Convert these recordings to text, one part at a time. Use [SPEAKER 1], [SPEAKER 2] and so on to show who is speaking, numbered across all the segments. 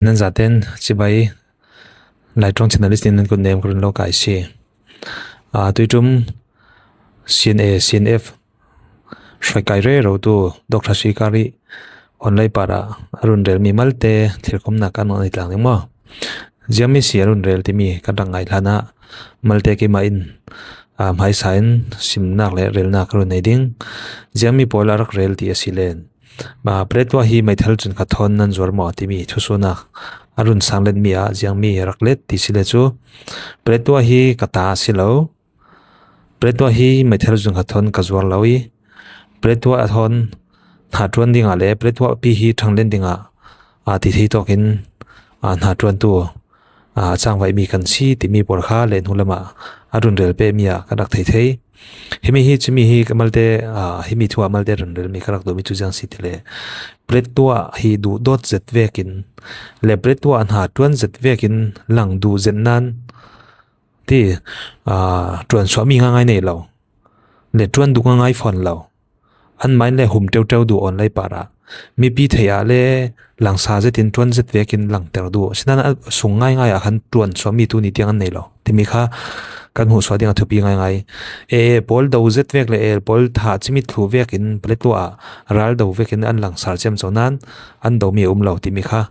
[SPEAKER 1] Nan zaten chibai Laitong channelist in kun name kun lo kai si tuitum CNA CNF shrai kai re ro tu Dr.Sui Khar online para arun rel mi malte thirkom na kan on itlang mo jami si arun rel ti mi kadang ai lana malte ki ma in mai sain sim nak le rel nak ro nei ding jami polar rel ti asilen ma pretwa hi mai thal chun khathon nan zuar mo ti mi thusuna arun sanglet mi a jiang mi raklet ti sile chu pretwa hi kata silo pretwa hi mai thal chun khathon kazuar lawi pretwa athon na tuan dinga le pretwa pi hi thanglen dinga ti thi tokin na tuan tu chang vai mi kan si ti mi por kha len hulama arun rel pe mi a kadak thei thei himi hi chimi hi kamalte himi thua malte run rel mi karak do mi chu jang si tile pretwa hi du dot zet vekin le pretwa an ha tuan zet vekin lang du zen nan ti tuan swami nga ngai nei lo le tuan du nga ngai phon lo an main le hum teu teu du online para mi pi theya le lang sa zetin tuan zet vekin lang ter du sinan sung ngai ngai a han tuan swami tu ni tiang an nei lo ti mi kha kan hu swa ding thupi ngai ngai pol do zet vek le pol tha chimi thu vekin pretwa ral do vekin an lang sar chem chonan an do mi lo ti mi kha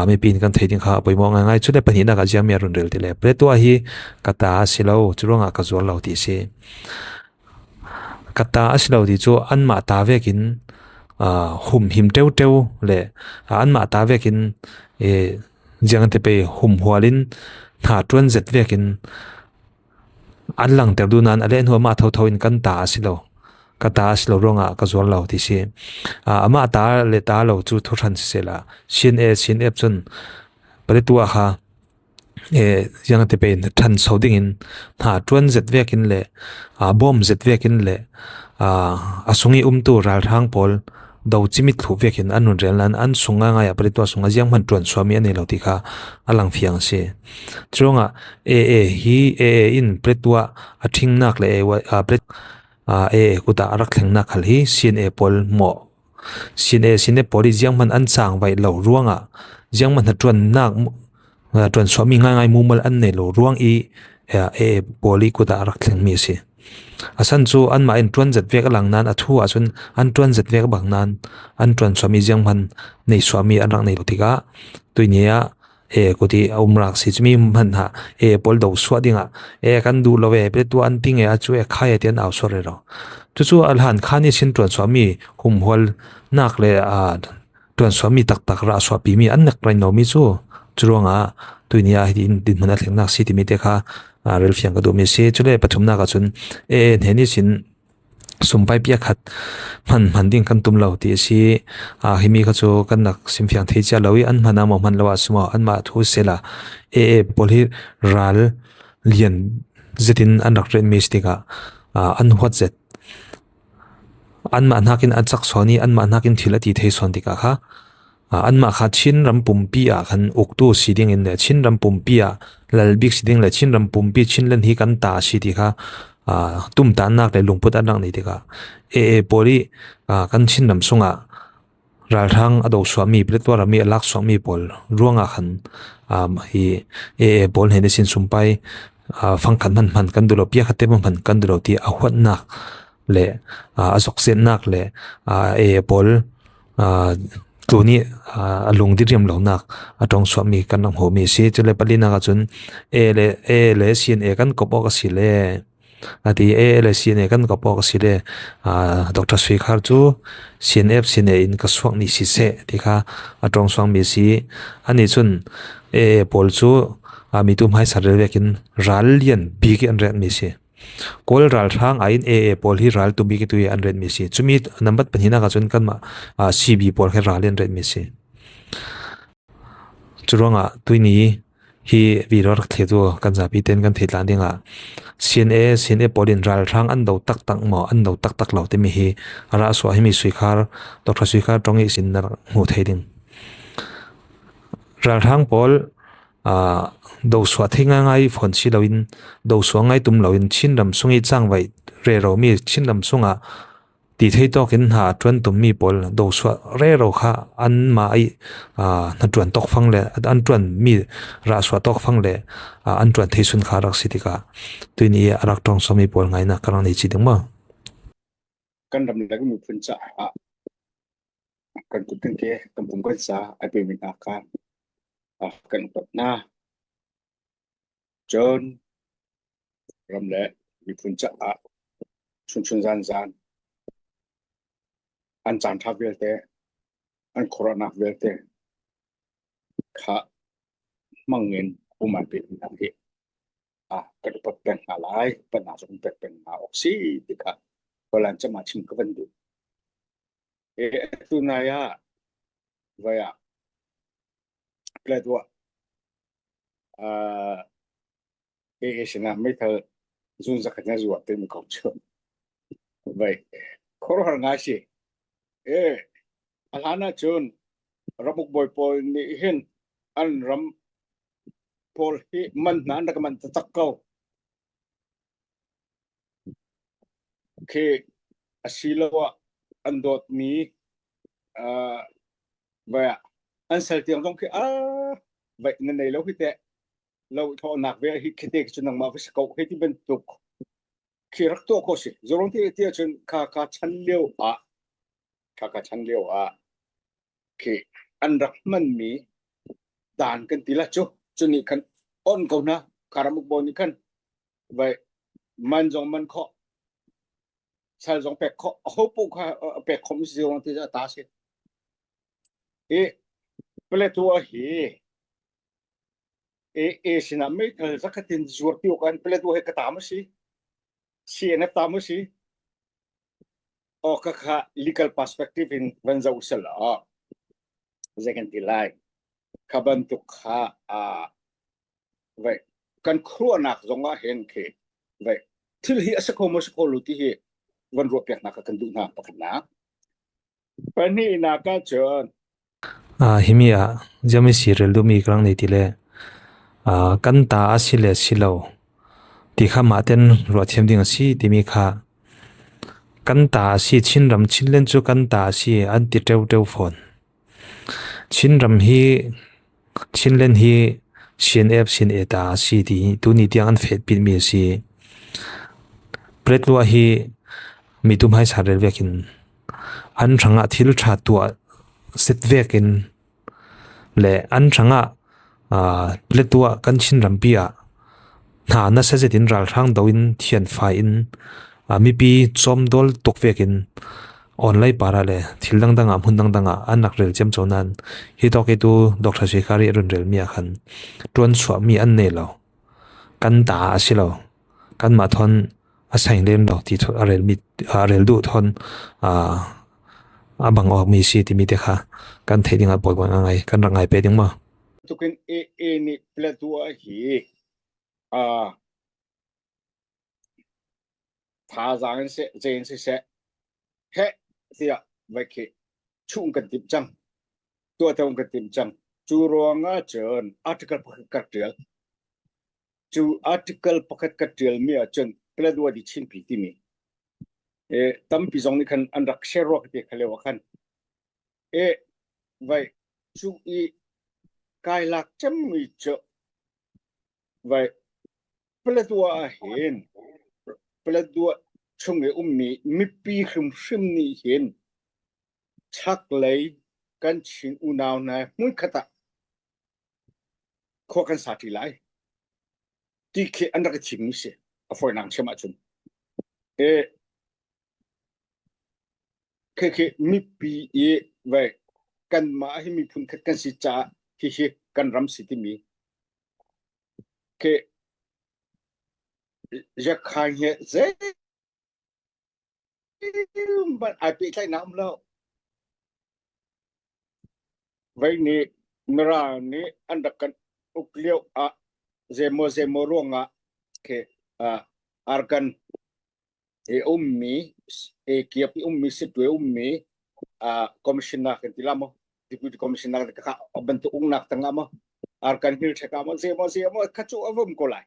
[SPEAKER 1] mi pin kan theiding kha poimo ngai ngai chule pani na ka jam ya run rel tile pretwa hi kata silo churonga ka zol lo ti se kata asilo ti chu an ma ta vekin hum him teu teu le an ma ta vekin jang te pe hum hualin tha tuan zet vekin an lang ter du nan alen ho ma tho tho in kan ta asilo kata asilo ronga ka zol lo ti se ama ta le ta lo chu thu than se la sin ep chun pretwa ha yang te pe than soding in tha tuan zet vekin le bom zet vekin le asungi tu ral thang pol do chimit thu vekin anun relan an sunga nga ya pretwa sunga jiang man tuan swami ane lo ti kha alang fiang se chronga hi in pretwa athing nak le pret kuta arak thleng nak khal hi CNA pol mo CNA poli jiang man an chang vai lo ruanga jiang man tuan nak tuan swami nga ngai mumal an ne lo ruang poli kuta arak thleng mi se asan chu an ma in tuan zet vek alang nan athu achun an tuan zet vek bang nan an tuan swami jiang man nei swami an rang nei lotika tuinia kuti umrak si chmi man ha pol do swa dinga kan du lowe pe tu an ting achu khai tian aw sore ro chu al han khani sin tuan swami hum hol nak le tuan swami tak tak ra swa pi mi an nak rai no mi chu churonga tuinia din mana thleng nak si ti mi te kha rel fiang ka do mi se chule pathum na ka chun heni sin sumpai pia khat man ding kan tum lo ti si himi kha chu kan nak sim fiang thei cha lowi an mana mo man lawa sumo an ma thu sela poli ral lian zetin an rak ren mi stika an hot zet an ma nakin achak soni an ma nakin thilati thei son tika kha an ma kha chin ram pumpi khan uktu siding in le chin ram pumpi lal big siding le chin ram pumpi chin len hi kan ta si ti kha tum ta nak le lungput an nak ni ti kha poli kan chin ram sunga ral thang ado swami pretwa rami alak swami pol ruanga khan hi pol he sin sumpai phang kan man kan dulo pia khate man kan dulo ti a hot nak le azok sen nak le pol tuni alung di riam lo nak atong swami kan nam ho mi si chule palina ka chun le sin kan kopo ka sile ati le sin kan kopo ka sile Dr.Sui Khar chu CNF in ka swak ni si se ti kha atong swang mi si ani chun pol chu mi tu mai sarel vekin ral lian bi ki an ret mi si kol ral thang ain pol hi ral tu bi ki tu an ret mi si chumi number panhina ka chun kan ma CB pol he ral an ret mi si churonga tuini hi viror thledu kan za pi ten kan theilan dinga CNA polin ral thang an do tak tak mo an do tak tak lo te mi hi ara so hi mi Sui Khar Dr.Sui Khar tongi sin na mu theiding ral thang pol do swa thinga ngai phon si loin do so ngai tum loin chin ram sungi chang vai re ro mi chin ram sunga ti thei to kin ha tuan tum mi pol do swa re ro kha an ma ai na tuan tok phang le an tuan mi ra swa tok phang le an tuan thei sun kha rak sitika tuini arak tong somi pol ngai na karang nei chi ding ma
[SPEAKER 2] kan ram le mi phun cha kan tu kan ke kan pum kan sa ai pe min akan kan pat na John ram le mi phun cha chun zan an chan tha vel te an corona vel te kha mangin uman pe min ang he kan pat pen alai pan na song pet pen na oxy ti kha kolan cha ma chim ka van du tu na ya vaya pletwa sina mấy thơ run ra khanya ruột tên mình không chọn vậy khó hơn ngay gì alhana chun ramuk boy boy ni hin an ram pol hi man na ndak man takau ke asilo an dot mi vậy an sel tiang dong ke vậy nên này lâu khi tệ lâu thọ nạc về hi khi tệ chun nang ma phải câu khi bên tục khi rắc to ko si zoron ti chun ka chan liu ka chan liu khi an rak man mi dan kan tila chu ni kan on ko na karamuk bo ni kan vậy man jong man kho sal jong pek kho ho pu kha pek khom si zoron ti ta si ple tua hi sina mai thal zakatin zuar ti kan ple tua he ka ta ma si CNF ta ma si o ka legal perspective in vanza usal second tilai kaban tu kha vậy kan khruanak nak zonga hen ke vậy thil hi asako mo ko luti hi van ro pek na ka kan du na pakna pani na ka chon
[SPEAKER 1] himia jami sirel du mi krang nei ti le kan ta asile silo ti kha ma ten ro them ding si ti mi kha kan ta si chin ram chin len chu kan ta si an ti teu phone chin ram hi chin len hi CNF sin eta si ti tu ni tiang an fet pin mi si pretlua hi mi tum hai sarel vekin an thanga thil tha tua set vekin le an thanga pletua kan chin ram pia na na sa zetin ral thang doin thian fa in mi pi chom dol tok vekin online para le thil dang dang mun dang dang an nak rel chem chonan hi to ke tu Dr.Sui Khar run rel mi khan tuan swa mi an ne lo kan ta asilo kan ma thon asain len lo ti rel mi rel du thon abang ok mi si ti mi te kha kan theding a boy ngai kan rangai pe ding ma
[SPEAKER 2] tukin ni pletua hi tha zang se jen se he tia vậy ki chung kan tim chang tua tong kan tim chang chu ronga chon article pakat katrial chu article pakat katrial mi a chon pletua di chin pi ti mi tam pi zong ni kan andak share ke khale wa khan vậy chu kai lak cham mi cho vậy pletua hen pletua chung e mi pi khum ni hen chắc lấy căn chính u nào này muốn khata khó khăn sát lại thì khi anh đã chính như thế phải năng xem mà chun khi mi pi vậy căn mà hi mi phun khát căn si cha hi căn ram si ti mi khi giờ khai hệ dễ bạn ai bị cái nào đâu vậy ni mera ni anda kan uklio zemo ronga ke arkan ummi kiapi ummi sitwe ummi commissioner kan tilamo deputy commissioner ka bentuk ungnak tangamo arkan hil chekamo zemo kacu avom kolai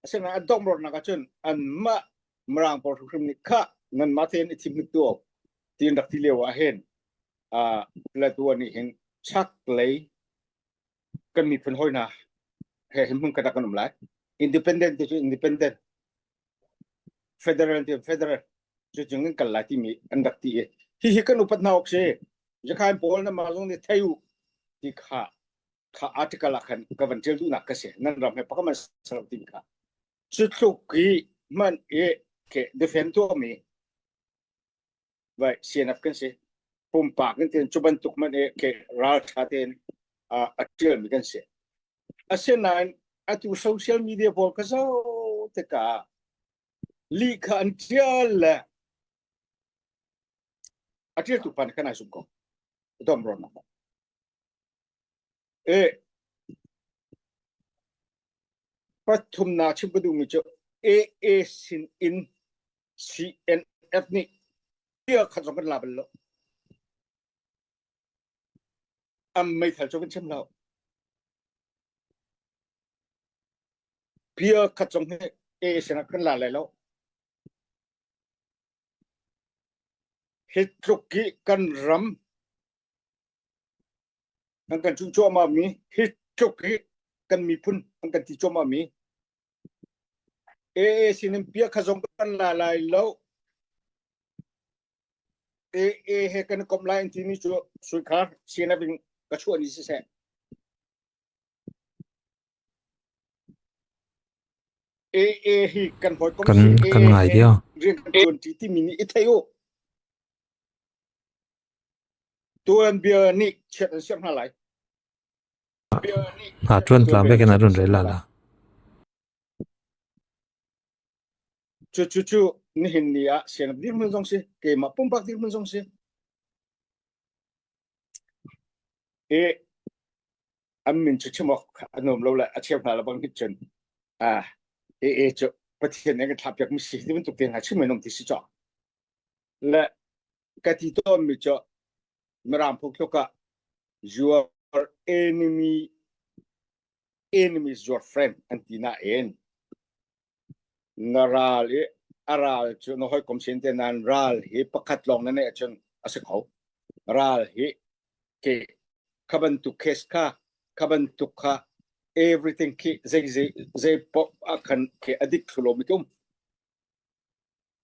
[SPEAKER 2] asena adom ro nakachun an ma merang por ni ka nan maten itim tu tin dak tilewa hen la tu ni hen chak lei kan mi phun hoina he hem hung kada kanum lai independent to independent federal to federal chu chung kan la ti mi andak ti hi kan upat na ok se je khan pol na ma jong ni thayu ti kha article kan kavan tel du na ka se nan ram he pakaman sarap ti kha chu chu ki man ke defend to mi vai sian af kan se pum pa kan ten chuban tuk man ke ral tha ten atil mi kan se asenan atu social media por ka so te ka li khan tial atil tu pan kana sum ko dom ron pathum na chibadu mi cho a sin in cnf ni dia khajon kan label lo mai thal cho kan chem lo pia khajon he sin kan la lai lo hitruki kan ram ang kan chu cho ma mi hitruki kan mi phun ang kan ti cho ma mi sin pia khajon kan la lai lo he kan kom lai ti ni chu sui khar sina bin ka chu ni se hi kan hoi kom si
[SPEAKER 1] kan ngai dia
[SPEAKER 2] rian kan chun ti mini ithayo tuan bia ni chet siam na lai
[SPEAKER 1] chuan tlam vekin arun rel la
[SPEAKER 2] chu ni hin ni a sian dir mun jong si ke ma pum pak dir mun jong si min chu chmo anom lo la a chep na la bang hit chen chu pathian ne ka thap yak mi si ti mun tuk ten ha chu me nom ti si cho la ka ti to mi cho mram phok ka your enemy is your friend antina en naral aral chu no hoi kom sin te nan ral hi pakhat long na ne chun ase kho ral hi ke kaban tu kes ka kaban tu kha everything ki zai pop akan ke adik kilometer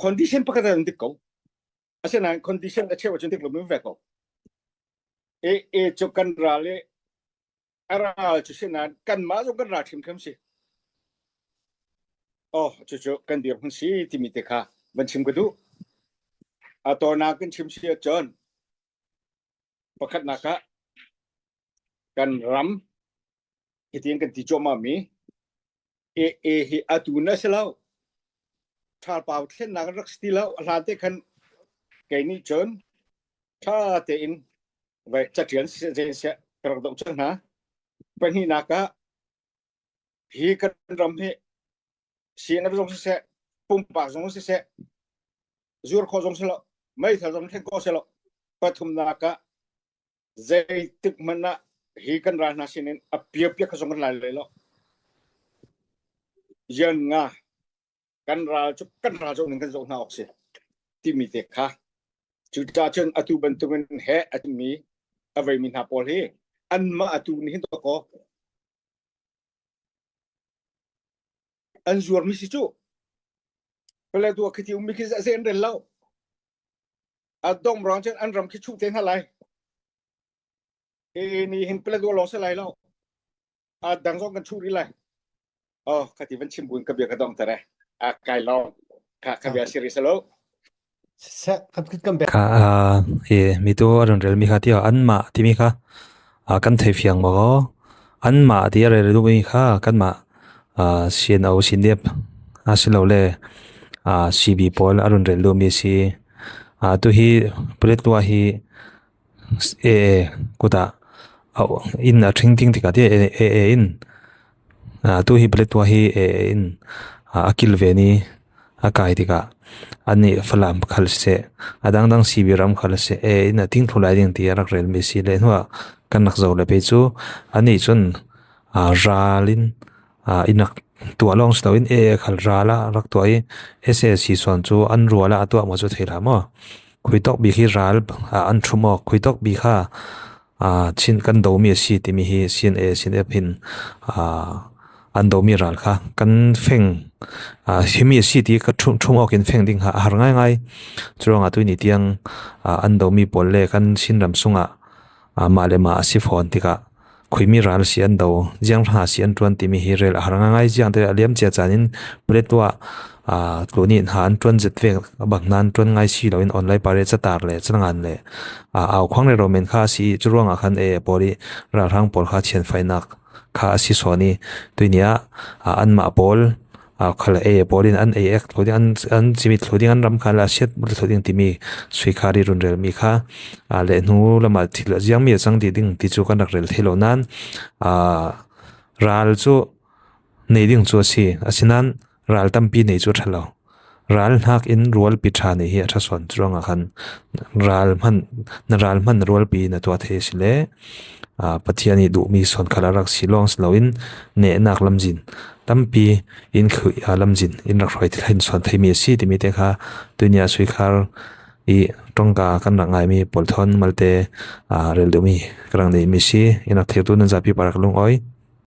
[SPEAKER 2] condition pakata ndik ko ase nan condition a chewa chun dik lo mi ve ko chu kan rale aral chu sin nan kan ma zo kan ra thim kham si chu kan dir hung si ti mi te kha ban chim ko du a to na kan chim si chon pakhat na ka kan ram itin kan ti choma mi hi atuna selau thal pau thlen na rak stila la te kan ke ni chon tha te in vai cha thian se pro dong chang na pan hi na ka hi kan ram he si na jong se pum pa jong se zur kho jong se lo mai thal jong the ko se lo pathum na ka zai tik mana hi kan ra na sinin apia ka jong la le lo yan nga kan ra jong ning kan jong na ok se ti mi te kha chu ta chen atu ban tu men he at mi avai min ha pol he an ma atu ni hin to ko an zuar mi si chu pele tu khiti mi ki za zen del lao adom rong chen an ram ki chu ten halai ni hin pele tu lo se lai lao dang jong kan chu ri lai khati van chim bun ka bia ka dong tare kai lo ka bia siri selo
[SPEAKER 3] sa kap kit kam be
[SPEAKER 1] ka mi to arun rel mi kha tia an ma ti mi kha kan thei fiang mo an ma ti re lu mi kha kan ma sian au sin dep asilo le cb pol arun rel lu mi si tu hi pulet wa hi kuta au in a thing ting tika ti in tu hi pulet wa hi in akil ve ni akai tika ani falam khal se adang dang cb ram khal se in a ting thulai ding ti rak rel mi si le hwa kan nak zo le pe chu ani chun ralin inak tua long slowin e khal rala rak toy ssc son chu an ruala atwa mo chu thela mo khuitok bi khi ral an thumo khuitok bi kha chin kan do mi si ti mi hi sin e sin e pin an do mi ral kha kan feng himi si ti ka thum ok in feng ding ha har ngai ngai churanga tu ni tiang an do mi pol le kan sin ram sunga malema si phone tika khuimi ral sian do jiang ha sian 20 mi hi rel har ngai jiang te aliam che chanin pletwa tloni han 20 ve bang nan 20 ngai si lo in online pare cha tar le changan le aw khwang le romen kha si churonga khan e pori ra rang por kha chen fainak kha si soni tuinia an ma pol khala e porin an e ek thoding an chimit thoding an ram khala set thoding timi sui khari run rel mi kha le nu lama thil jiang mi chang di ding ti chu kan rak rel thelo nan ral chu nei ding chu si asinan ral tampi nei chu thalo ral hak in rual pi tha nei hi atha son chuanga khan ral man rual pi na to the sile pathiani du mi son khala rak silong slowin ne nak lamjin tampi in khu lamjin in rak roi thil son thei mi si ti mi te kha dunia sui khar i tongka kan rak ngai mi polthon malte rel du mi krang nei mi si ina theu tu na japi parak lung oi